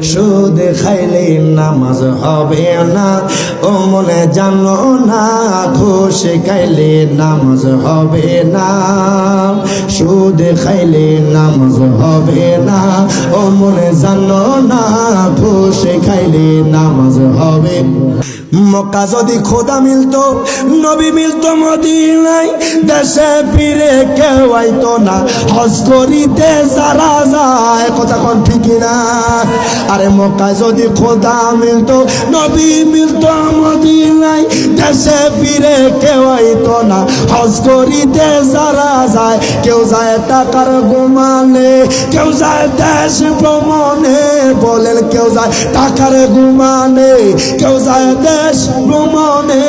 সুদ খাইলে নামাজ হবে না, ও মনে জানো না, ঘুষ খাইলে নামাজ হবে না, সুদ খাইলে নামাজ হবে না, ও মনে জানো না, ঘুষ খাইলে নামাজ হবে। মক্কা যদি খোদা মিলতো, নবী মিলতো মদিনায়, দেশে ফিরে কেউ আইতো না, হজ করিতে যারা যায়, কথা কোন ঠিক না? আরে মক্কায় যদি খোদা মিলতো, নবী মিলতো মদিনায়, দেশে ফিরে কেউ আইতো না, হজ করিতে যারা যায়, কেউ যায় টাকার ঘুমানে, কেউ যায় দেশ ভ্রমণে, বলেন কেউ যায় টাকার ঘুমানে, কেউ যায় দেশ ভ্রমণে,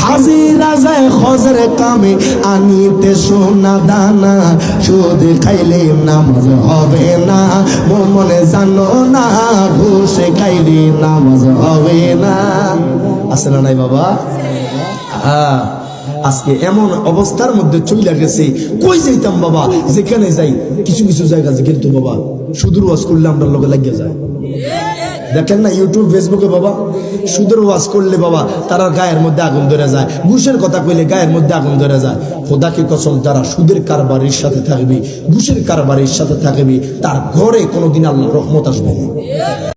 হাজিরা যায় হজের কামে, আনিতে সোনা দানা, সুদ খাইলে নামাজ হবে না, মনে জানো না, ঘুষ খাইলে নামাজ হবে না। আছে না নাই বাবা? হ্যাঁ, আজকে এমন অবস্থার মধ্যে চলে গেছে, কই যাইতাম বাবা, যেখানে যাই কিছু কিছু জায়গা কিন্তু বাবা সুদূর ওয়াজ করলে আমরা লোকে লাগিয়ে যায়। দেখেন না ইউটিউব ফেসবুকে বাবা, সুদের ওয়াজ করলে বাবা তারা গায়ের মধ্যে আগুন ধরে যায়, ঘুষের কথা কইলে গায়ের মধ্যে আগুন ধরে যায়। খোদাকে কসম, যারা সুদের কারবারির সাথে থাকবি, ঘুষের কারবারির সাথে থাকবি, তার ঘরে কোনোদিন আল্লাহর রহমত আসবে না।